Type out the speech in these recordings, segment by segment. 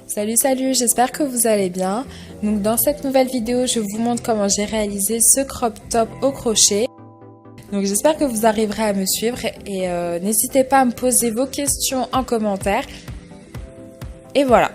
Salut, j'espère que vous allez bien. Donc dans cette nouvelle vidéo, je vous montre comment j'ai réalisé ce crop top au crochet. Donc j'espère que vous arriverez à me suivre et n'hésitez pas à me poser vos questions en commentaire. Et voilà.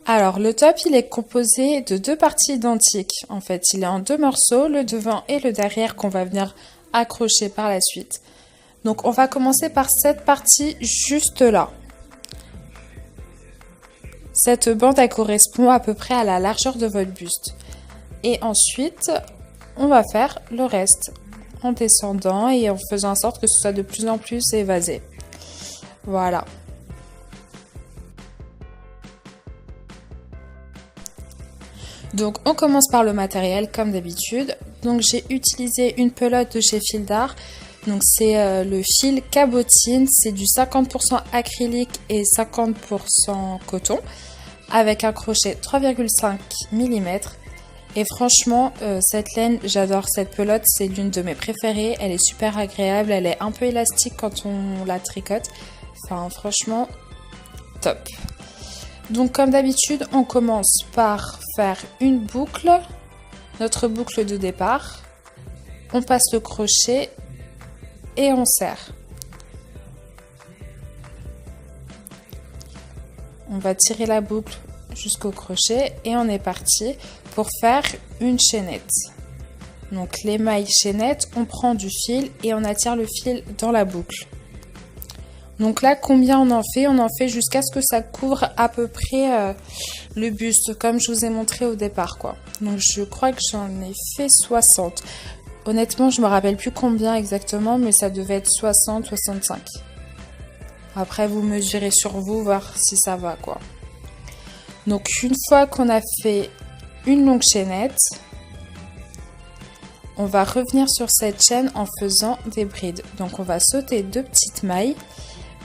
Alors le top il est composé de deux parties identiques. En fait il est en deux morceaux, le devant et le derrière qu'on va venir accrocher par la suite. Donc on va commencer par cette partie juste là. Cette bande elle correspond à peu près à la largeur de votre buste. Et ensuite on va faire le reste en descendant et en faisant en sorte que ce soit de plus en plus évasé. Voilà. Donc on commence par le matériel comme d'habitude. Donc j'ai utilisé une pelote de chez Fil d'Art. Donc c'est le fil cabotine, c'est du 50% acrylique et 50% coton avec un crochet 3,5 mm. Et franchement cette laine, j'adore cette pelote, c'est l'une de mes préférées, elle est super agréable, elle est un peu élastique quand on la tricote. Enfin franchement top. Donc comme d'habitude, on commence par faire une boucle, notre boucle de départ. On passe le crochet et on serre. On va tirer la boucle jusqu'au crochet et on est parti pour faire une chaînette. Donc les mailles chaînettes, on prend du fil et on attire le fil dans la boucle. Donc là, combien on en fait? On en fait jusqu'à ce que ça couvre à peu près le buste, comme je vous ai montré au départ, quoi. Donc je crois que j'en ai fait 60. Honnêtement, je me rappelle plus combien exactement, mais ça devait être 60, 65. Après, vous mesurez sur vous, voir si ça va, quoi. Donc une fois qu'on a fait une longue chaînette, on va revenir sur cette chaîne en faisant des brides. Donc on va sauter deux petites mailles.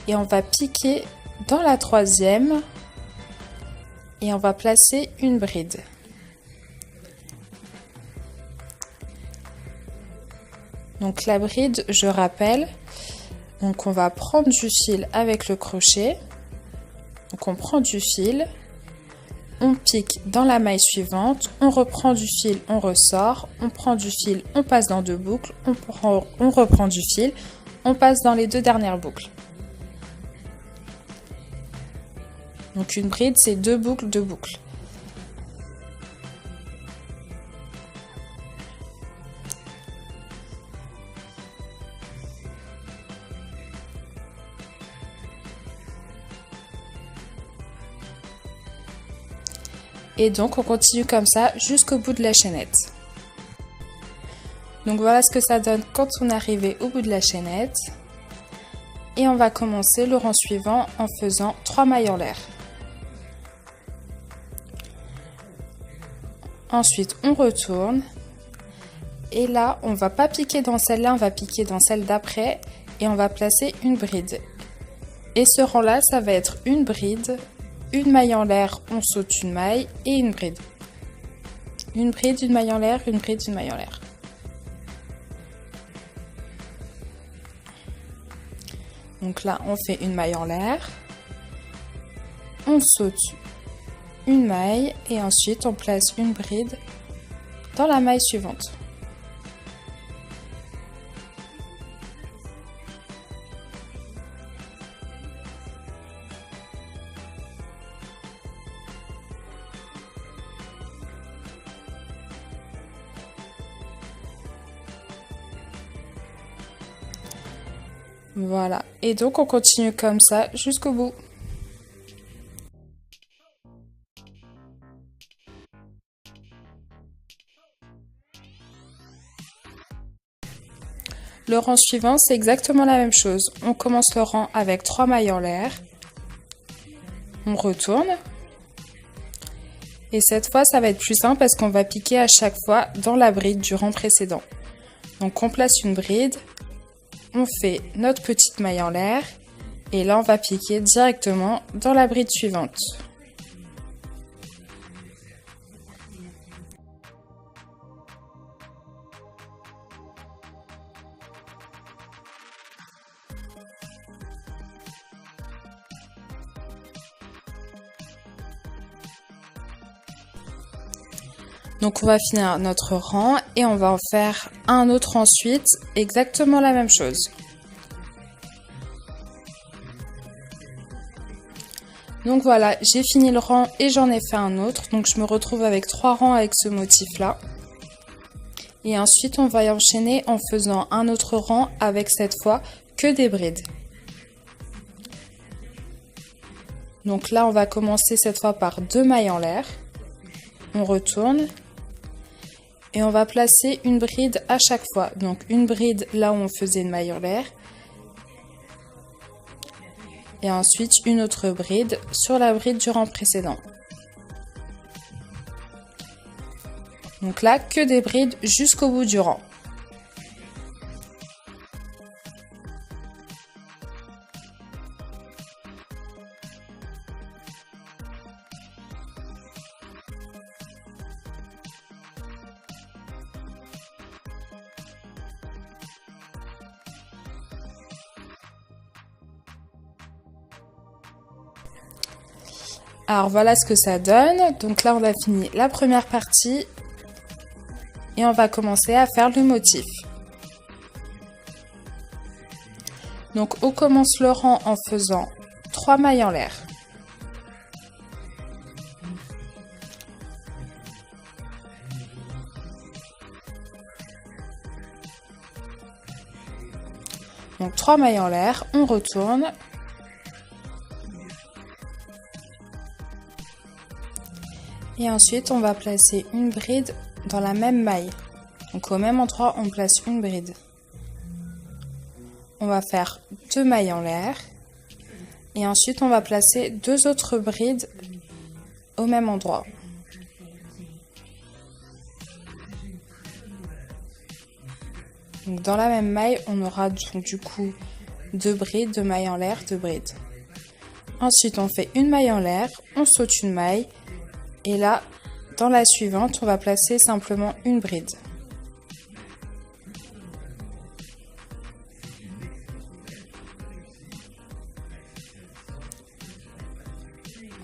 Et on va piquer dans la troisième et on va placer une bride. Donc la bride, je rappelle, donc on va prendre du fil avec le crochet. Donc on prend du fil, on pique dans la maille suivante, on reprend du fil, on ressort, on prend du fil, on passe dans deux boucles, on reprend du fil, on passe dans les deux dernières boucles. Donc une bride, c'est deux boucles, deux boucles. Et donc on continue comme ça jusqu'au bout de la chaînette. Donc voilà ce que ça donne quand on est arrivé au bout de la chaînette. Et on va commencer le rang suivant en faisant 3 mailles en l'air. Ensuite, on retourne. Et là, on va pas piquer dans celle-là, on va piquer dans celle d'après. Et on va placer une bride. Et ce rang-là, ça va être une bride, une maille en l'air, on saute une maille et une bride. Une bride, une maille en l'air, une bride, une maille en l'air. Donc là, on fait une maille en l'air. On saute une maille et ensuite on place une bride dans la maille suivante. Voilà, et donc on continue comme ça jusqu'au bout. Le rang suivant, c'est exactement la même chose. On commence le rang avec 3 mailles en l'air. On retourne. Et cette fois, ça va être plus simple parce qu'on va piquer à chaque fois dans la bride du rang précédent. Donc on place une bride, on fait notre petite maille en l'air et là on va piquer directement dans la bride suivante. Donc on va finir notre rang et on va en faire un autre ensuite, exactement la même chose. Donc voilà, j'ai fini le rang et j'en ai fait un autre. Donc je me retrouve avec 3 rangs avec ce motif-là. Et ensuite, on va enchaîner en faisant un autre rang avec cette fois que des brides. Donc là, on va commencer cette fois par 2 mailles en l'air. On retourne. Et on va placer une bride à chaque fois. Donc une bride là où on faisait une maille en l'air. Et ensuite une autre bride sur la bride du rang précédent. Donc là, que des brides jusqu'au bout du rang. Alors voilà ce que ça donne. Donc là, on a fini la première partie. Et on va commencer à faire le motif. Donc on commence le rang en faisant 3 mailles en l'air. Donc 3 mailles en l'air, on retourne. Et ensuite on va placer une bride dans la même maille. Donc au même endroit, on place une bride. On va faire 2 mailles en l'air. Et ensuite, on va placer 2 autres brides au même endroit. Donc dans la même maille, on aura donc du coup 2 brides, 2 mailles en l'air, 2 brides. Ensuite, on fait une maille en l'air, on saute une maille. Et là, dans la suivante, on va placer simplement une bride.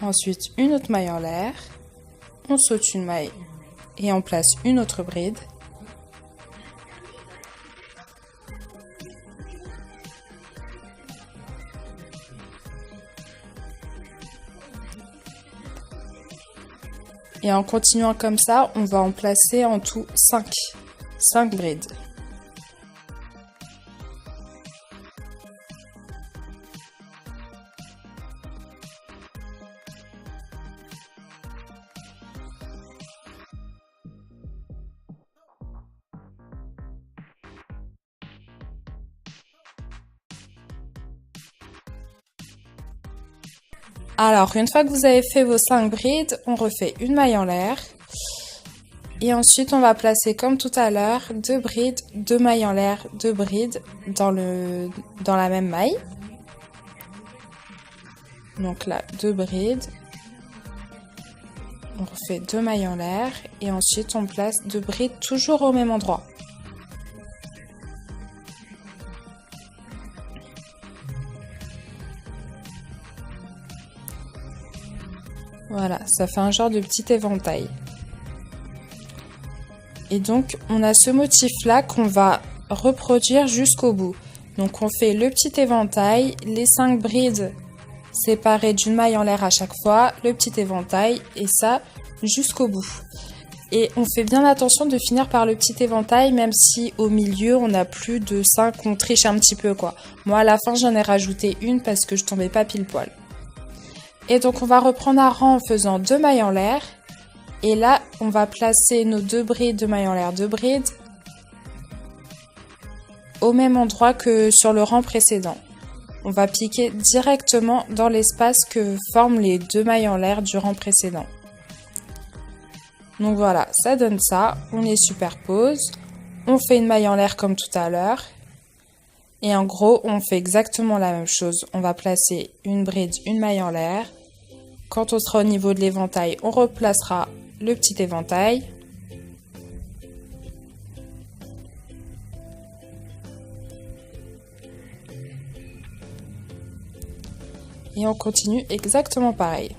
Ensuite, une autre maille en l'air, on saute une maille et on place une autre bride. Et en continuant comme ça, on va en placer en tout 5 brides. Alors, une fois que vous avez fait vos 5 brides, on refait une maille en l'air. Et ensuite, on va placer comme tout à l'heure 2 brides, 2 mailles en l'air, 2 brides dans la même maille. Donc là, 2 brides. On refait 2 mailles en l'air. Et ensuite, on place 2 brides toujours au même endroit. Voilà, ça fait un genre de petit éventail. Et donc, on a ce motif-là qu'on va reproduire jusqu'au bout. Donc, on fait le petit éventail, les 5 brides séparées d'une maille en l'air à chaque fois, le petit éventail, et ça jusqu'au bout. Et on fait bien attention de finir par le petit éventail, même si au milieu, on a plus de 5, on triche un petit peu, quoi. Moi, à la fin, j'en ai rajouté une parce que je tombais pas pile poil. Et donc on va reprendre un rang en faisant 2 mailles en l'air. Et là, on va placer nos 2 brides, 2 mailles en l'air, 2 brides au même endroit que sur le rang précédent. On va piquer directement dans l'espace que forment les 2 mailles en l'air du rang précédent. Donc voilà, ça donne ça. On les superpose. On fait une maille en l'air comme tout à l'heure. Et en gros, on fait exactement la même chose. On va placer une bride, une maille en l'air. Quand on sera au niveau de l'éventail, on replacera le petit éventail. Et on continue exactement pareil.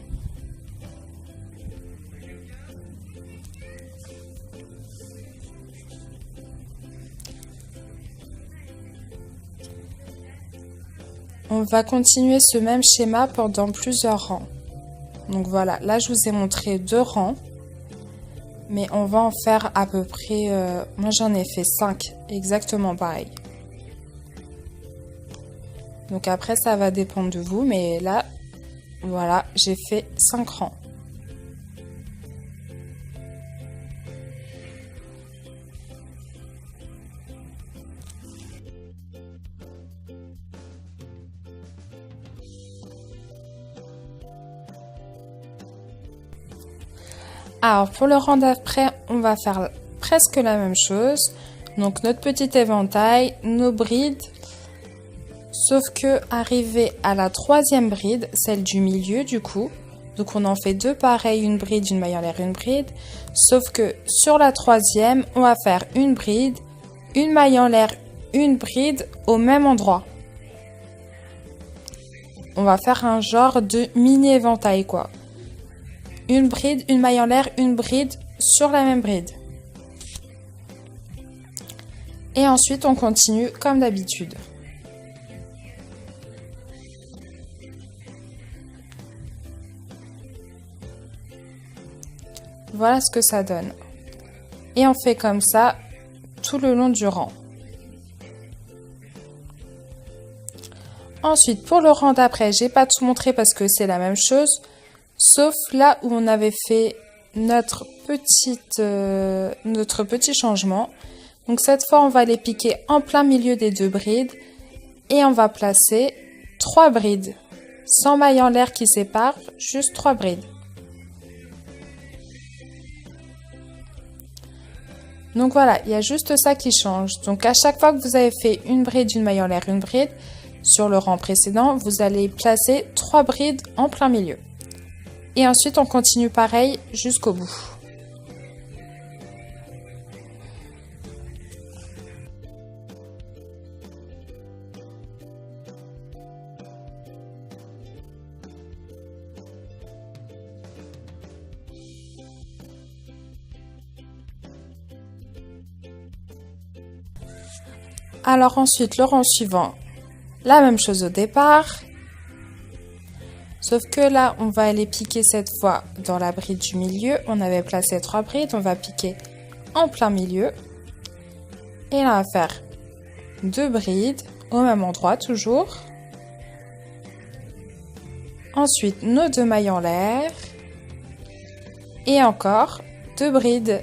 on va continuer ce même schéma pendant plusieurs rangs. Donc voilà, là je vous ai montré 2 rangs. Mais on va en faire à peu près... moi j'en ai fait 5, exactement pareil. Donc après ça va dépendre de vous, mais là, voilà, j'ai fait 5 rangs. Alors pour le rang d'après, on va faire presque la même chose. Donc notre petit éventail, nos brides. Sauf que arrivé à la 3e bride, celle du milieu du coup, donc on en fait 2 pareils, une bride, une maille en l'air, une bride. Sauf que sur la 3e, on va faire une bride, une maille en l'air, une bride au même endroit. On va faire un genre de mini éventail quoi. Une bride, une maille en l'air, une bride sur la même bride. Et ensuite, on continue comme d'habitude. Voilà ce que ça donne. Et on fait comme ça tout le long du rang. Ensuite, pour le rang d'après, j'ai pas tout montré parce que c'est la même chose. Sauf là où on avait fait notre petit changement. Donc cette fois, on va les piquer en plein milieu des 2 brides. Et on va placer 3 brides. Sans maille en l'air qui sépare, juste 3 brides. Donc voilà, il y a juste ça qui change. Donc à chaque fois que vous avez fait une bride, une maille en l'air, une bride, sur le rang précédent, vous allez placer 3 brides en plein milieu. Et ensuite, on continue pareil jusqu'au bout. Alors ensuite, le rang suivant, la même chose au départ. Sauf que là, on va aller piquer cette fois dans la bride du milieu. On avait placé 3 brides, on va piquer en plein milieu. Et là, on va faire 2 brides au même endroit toujours. Ensuite, nos 2 mailles en l'air. Et encore 2 brides.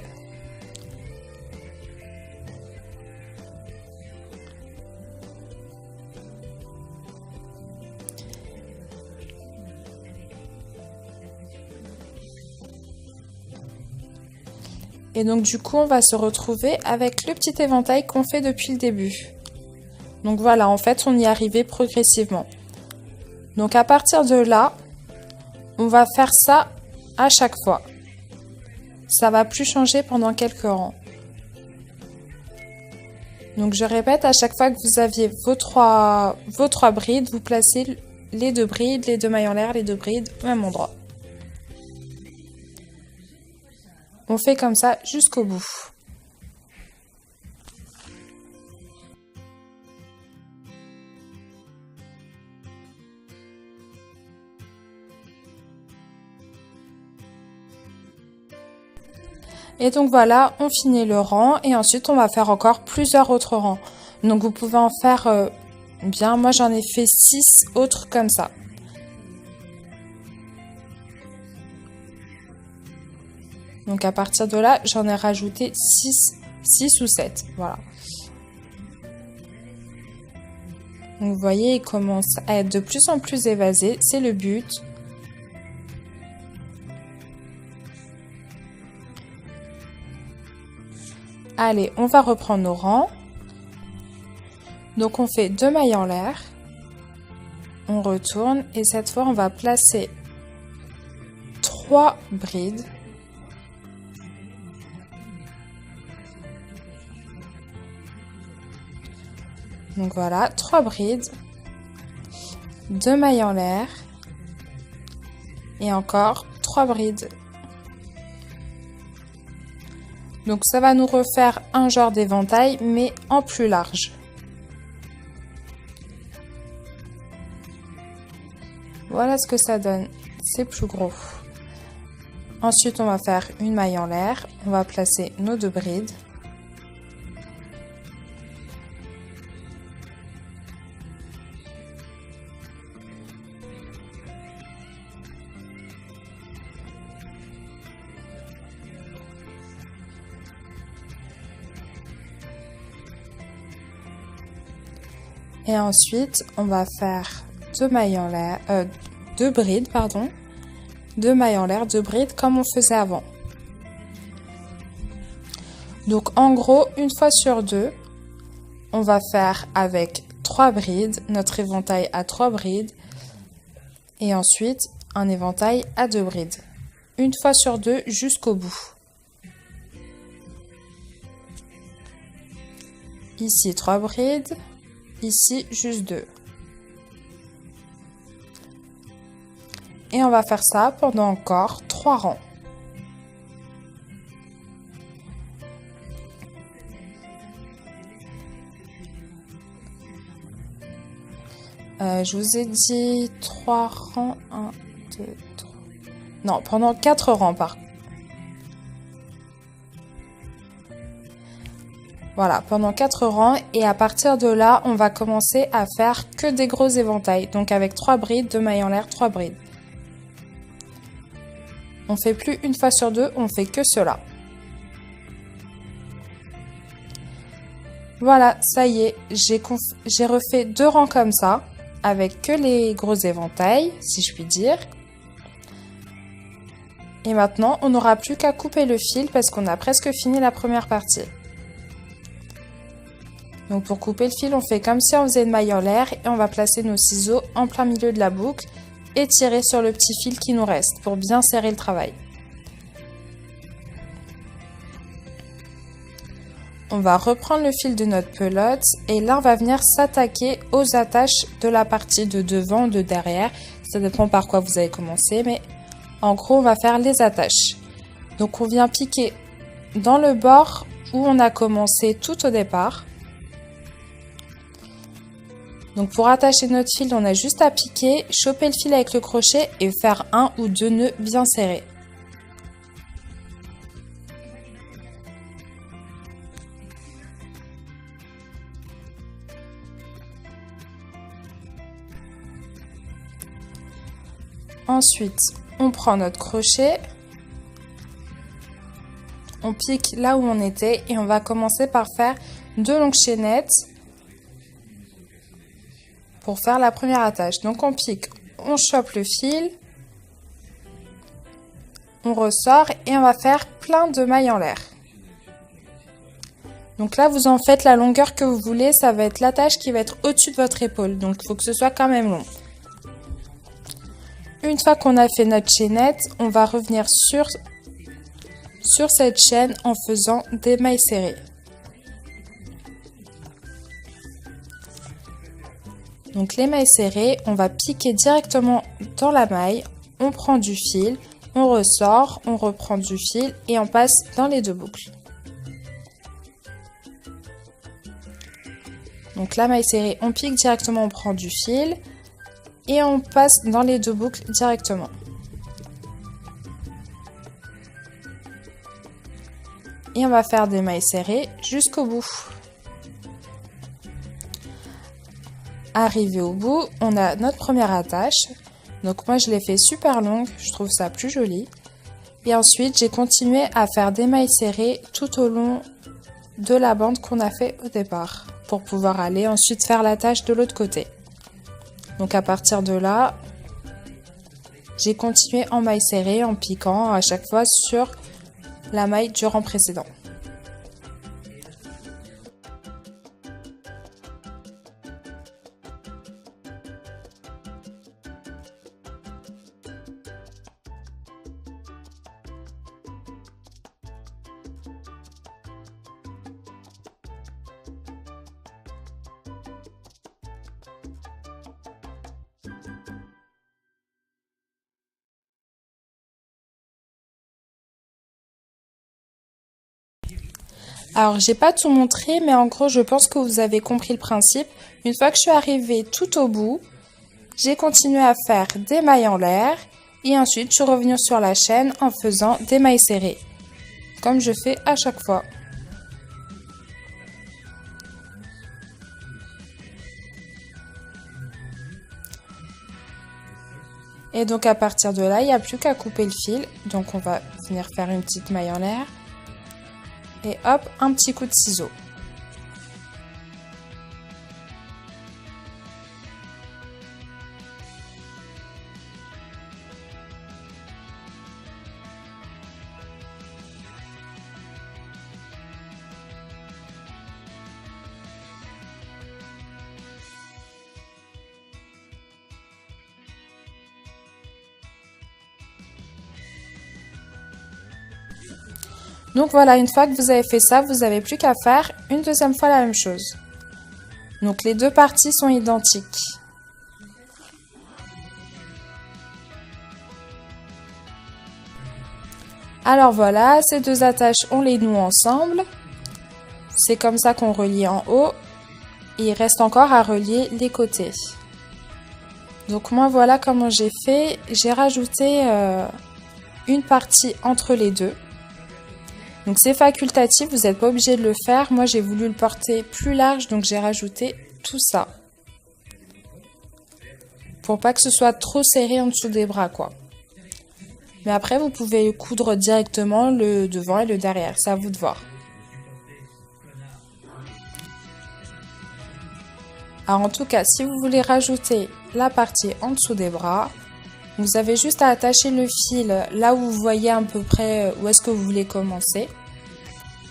Et donc du coup, on va se retrouver avec le petit éventail qu'on fait depuis le début. Donc voilà, en fait, on y est arrivé progressivement. Donc à partir de là, on va faire ça à chaque fois. Ça va plus changer pendant quelques rangs. Donc je répète, à chaque fois que vous aviez vos trois brides, vous placez les 2 brides, les 2 mailles en l'air, les 2 brides au même endroit. On fait comme ça jusqu'au bout. Et donc voilà, on finit le rang et ensuite on va faire encore plusieurs autres rangs. Donc vous pouvez en faire bien, moi j'en ai fait 6 autres comme ça. Donc à partir de là, j'en ai rajouté 6 ou 7, voilà. Donc vous voyez, il commence à être de plus en plus évasé, c'est le but. Allez, on va reprendre nos rangs. Donc on fait 2 mailles en l'air. On retourne et cette fois on va placer 3 brides. Donc voilà, 3 brides, 2 mailles en l'air et encore 3 brides. Donc ça va nous refaire un genre d'éventail mais en plus large. voilà ce que ça donne, c'est plus gros. Ensuite, on va faire une maille en l'air, on va placer nos 2 brides. Et ensuite, on va faire 2 mailles en l'air, 2 brides, pardon. 2 mailles en l'air, 2 brides comme on faisait avant. Donc en gros, une fois sur 2, on va faire avec 3 brides, notre éventail à 3 brides. Et ensuite, un éventail à 2 brides. Une fois sur 2 jusqu'au bout. Ici 3 brides, ici juste 2. Et on va faire ça pendant encore 3 rangs. Je vous ai dit 3 rangs, 1, 2, 3. Non, pendant 4 rangs par contre. Voilà, pendant 4 rangs et à partir de là, on va commencer à faire que des gros éventails. Donc avec 3 brides, 2 mailles en l'air, 3 brides. On fait plus une fois sur 2, on fait que cela. Voilà, ça y est, j'ai refait 2 rangs comme ça, avec que les gros éventails, si je puis dire. Et maintenant, on n'aura plus qu'à couper le fil parce qu'on a presque fini la première partie. Donc pour couper le fil, on fait comme si on faisait une maille en l'air et on va placer nos ciseaux en plein milieu de la boucle et tirer sur le petit fil qui nous reste pour bien serrer le travail. On va reprendre le fil de notre pelote et là on va venir s'attaquer aux attaches de la partie de devant ou de derrière. Ça dépend par quoi vous avez commencé, mais en gros on va faire les attaches. Donc on vient piquer dans le bord où on a commencé tout au départ. Donc pour attacher notre fil, on a juste à piquer, choper le fil avec le crochet et faire 1 ou 2 nœuds bien serrés. Ensuite, on prend notre crochet, on pique là où on était et on va commencer par faire 2 longues chaînettes pour faire la première attache. Donc on pique, on chope le fil, on ressort et on va faire plein de mailles en l'air. Donc là vous en faites la longueur que vous voulez, ça va être l'attache qui va être au-dessus de votre épaule, donc il faut que ce soit quand même long. Une fois qu'on a fait notre chaînette, on va revenir sur cette chaîne en faisant des mailles serrées. Donc les mailles serrées, on va piquer directement dans la maille, on prend du fil, on ressort, on reprend du fil et on passe dans les 2 boucles. Donc la maille serrée, on pique directement, on prend du fil et on passe dans les 2 boucles directement. Et on va faire des mailles serrées jusqu'au bout. Arrivé au bout, on a notre première attache. Donc moi je l'ai fait super longue, je trouve ça plus joli. Et ensuite j'ai continué à faire des mailles serrées tout au long de la bande qu'on a fait au départ. Pour pouvoir aller ensuite faire l'attache de l'autre côté. Donc à partir de là, j'ai continué en mailles serrées, en piquant à chaque fois sur la maille du rang précédent. Alors, j'ai pas tout montré, mais en gros, je pense que vous avez compris le principe. Une fois que je suis arrivée tout au bout, J'ai continué à faire des mailles en l'air et ensuite je suis revenue sur la chaîne en faisant des mailles serrées, comme je fais à chaque fois. Et donc à partir de là, il n'y a plus qu'à couper le fil. Donc on va venir faire une petite maille en l'air. Et hop, un petit coup de ciseau. Donc voilà, une fois que vous avez fait ça, vous n'avez plus qu'à faire une deuxième fois la même chose. Donc les deux parties sont identiques. Alors voilà, ces deux attaches, on les noue ensemble. C'est comme ça qu'on relie en haut. Et il reste encore à relier les côtés. Donc moi voilà comment j'ai fait. J'ai rajouté une partie entre les deux. Donc c'est facultatif, vous n'êtes pas obligé de le faire. Moi j'ai voulu le porter plus large, donc j'ai rajouté tout ça. Pour pas que ce soit trop serré en dessous des bras, quoi. Mais après vous pouvez coudre directement le devant et le derrière, c'est à vous de voir. Alors en tout cas, si vous voulez rajouter la partie en dessous des bras, vous avez juste à attacher le fil là où vous voyez à peu près où est-ce que vous voulez commencer.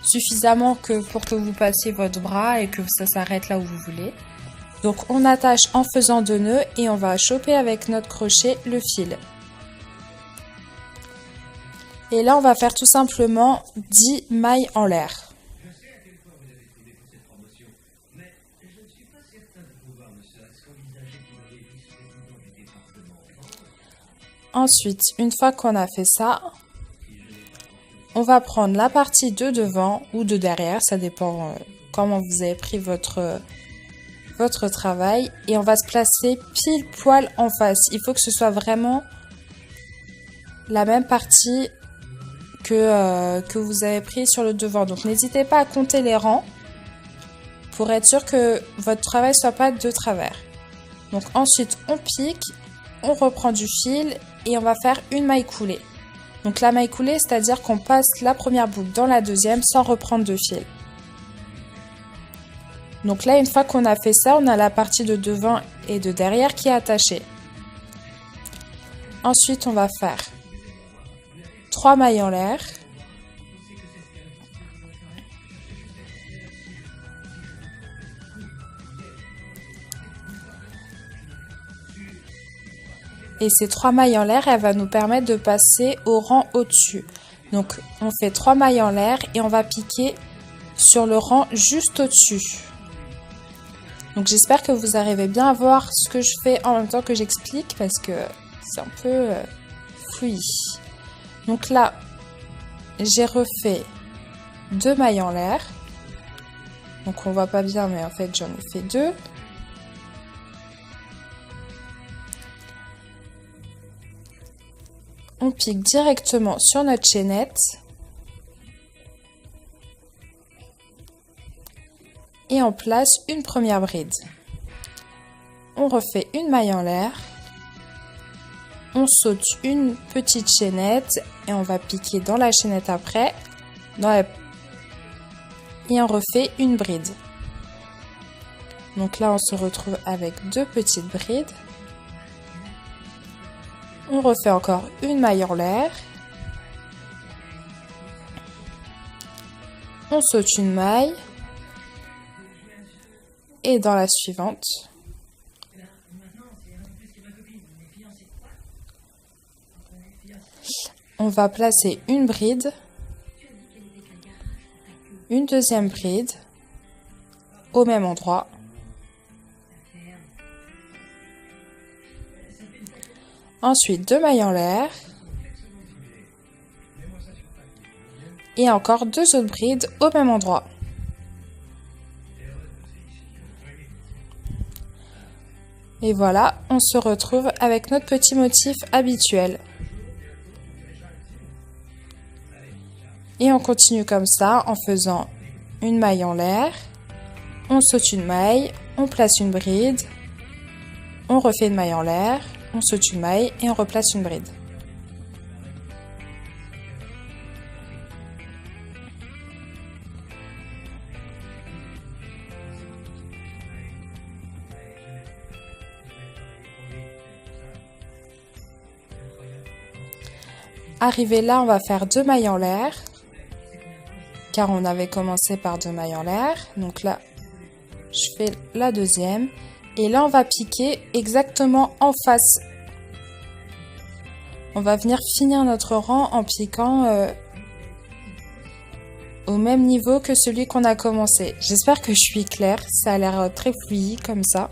Suffisamment pour que vous passiez votre bras et que ça s'arrête là où vous voulez. Donc on attache en faisant 2 nœuds et on va choper avec notre crochet le fil. Et là on va faire tout simplement 10 mailles en l'air. Ensuite, une fois qu'on a fait ça, on va prendre la partie de devant ou de derrière, ça dépend comment vous avez pris votre travail. Et on va se placer pile poil en face. Il faut que ce soit vraiment la même partie que vous avez pris sur le devant. Donc n'hésitez pas à compter les rangs pour être sûr que votre travail ne soit pas de travers. Donc ensuite, on pique, on reprend du fil et on va faire une maille coulée. Donc la maille coulée, c'est-à-dire qu'on passe la première boucle dans la deuxième sans reprendre de fil. Donc là, une fois qu'on a fait ça, on a la partie de devant et de derrière qui est attachée. Ensuite, on va faire 3 mailles en l'air. Et ces 3 mailles en l'air, elles vont nous permettre de passer au rang au-dessus. Donc, on fait 3 mailles en l'air et on va piquer sur le rang juste au-dessus. Donc, j'espère que vous arrivez bien à voir ce que je fais en même temps que j'explique parce que c'est un peu fouillis. Donc là, j'ai refait 2 mailles en l'air. Donc, on voit pas bien, mais en fait, j'en ai fait 2. On pique directement sur notre chaînette et on place une première bride. On refait une maille en l'air, on saute une petite chaînette et on va piquer dans la chaînette après et on refait une bride. Donc là on se retrouve avec 2 petites brides. On refait encore une maille en l'air. On saute une maille. Et dans la suivante, on va placer une bride, une deuxième bride au même endroit. Ensuite, 2 mailles en l'air. Et encore 2 autres brides au même endroit. Et voilà, on se retrouve avec notre petit motif habituel. Et on continue comme ça en faisant une maille en l'air. On saute une maille, on place une bride, on refait une maille en l'air, on saute une maille et on replace une bride. Arrivé là, on va faire 2 mailles en l'air, car on avait commencé par 2 mailles en l'air. Donc là, je fais la deuxième. Et là, on va piquer exactement en face. On va venir finir notre rang en piquant au même niveau que celui qu'on a commencé. J'espère que je suis claire, ça a l'air très fluide comme ça.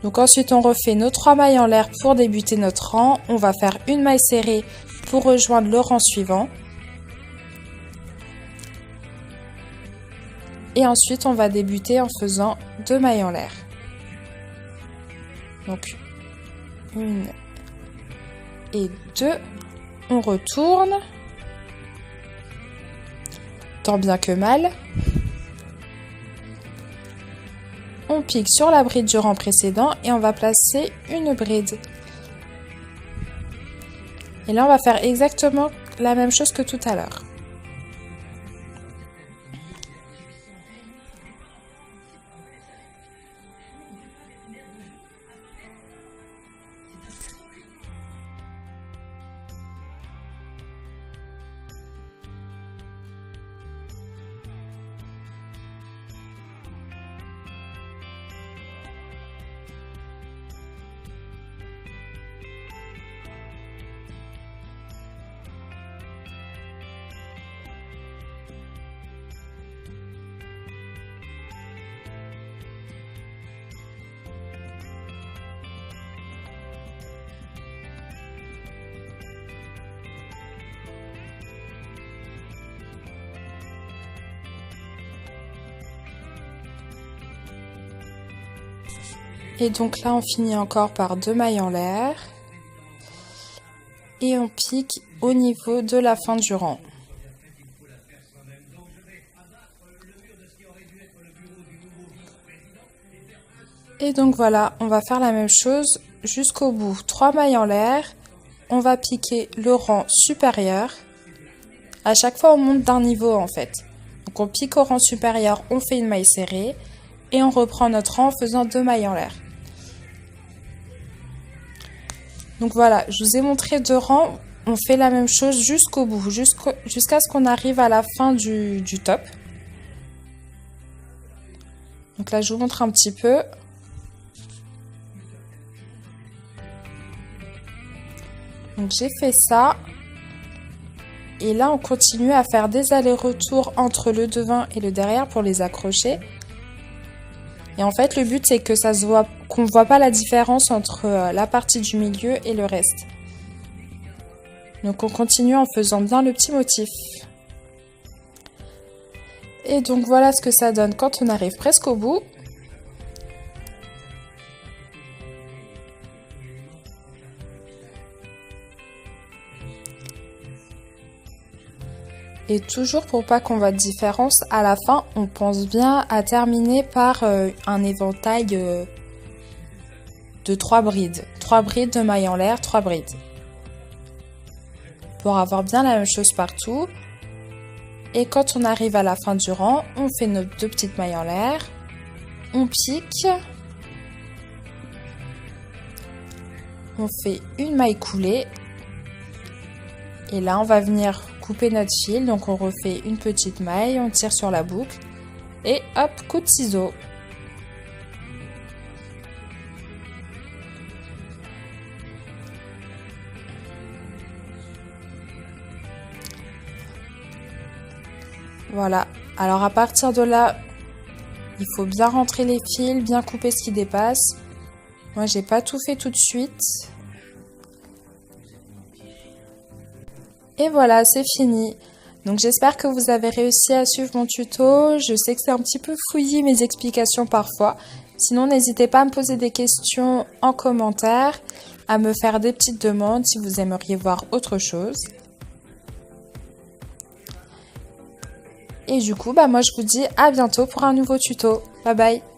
Donc ensuite, on refait nos 3 mailles en l'air pour débuter notre rang. On va faire une maille serrée pour rejoindre le rang suivant. Et ensuite, on va débuter en faisant 2 mailles en l'air. Donc, 1 et 2. On retourne. Tant bien que mal. On pique sur la bride du rang précédent et on va placer une bride. Et là, on va faire exactement la même chose que tout à l'heure. Et donc là, on finit encore par 2 mailles en l'air. Et on pique au niveau de la fin du rang. Et donc voilà, on va faire la même chose jusqu'au bout. 3 mailles en l'air. On va piquer le rang supérieur. À chaque fois, on monte d'un niveau en fait. Donc on pique au rang supérieur, on fait une maille serrée. Et on reprend notre rang en faisant 2 mailles en l'air. Donc voilà, je vous ai montré 2 rangs. On fait la même chose jusqu'au bout, jusqu'à ce qu'on arrive à la fin du top. Donc là, je vous montre un petit peu. Donc j'ai fait ça. Et là, on continue à faire des allers-retours entre le devant et le derrière pour les accrocher. Et en fait, le but, c'est que ça se voit, qu'on ne voit pas la différence entre la partie du milieu et le reste. Donc, on continue en faisant bien le petit motif. Et donc, voilà ce que ça donne quand on arrive presque au bout. Et toujours pour pas qu'on voit de différence, à la fin, on pense bien à terminer par un éventail de 3 brides. 3 brides de mailles en l'air, 3 brides. Pour avoir bien la même chose partout. Et quand on arrive à la fin du rang, on fait nos 2 petites mailles en l'air. On pique. On fait une maille coulée. Et là, on va venir couper notre fil. Donc, on refait une petite maille, on tire sur la boucle. Et hop, coup de ciseau. Voilà. Alors, à partir de là, il faut bien rentrer les fils, bien couper ce qui dépasse. Moi, j'ai pas tout fait tout de suite. Et voilà, c'est fini. Donc j'espère que vous avez réussi à suivre mon tuto. Je sais que c'est un petit peu fouillis mes explications parfois. Sinon, n'hésitez pas à me poser des questions en commentaire, à me faire des petites demandes si vous aimeriez voir autre chose. Et du coup, moi je vous dis à bientôt pour un nouveau tuto. Bye bye!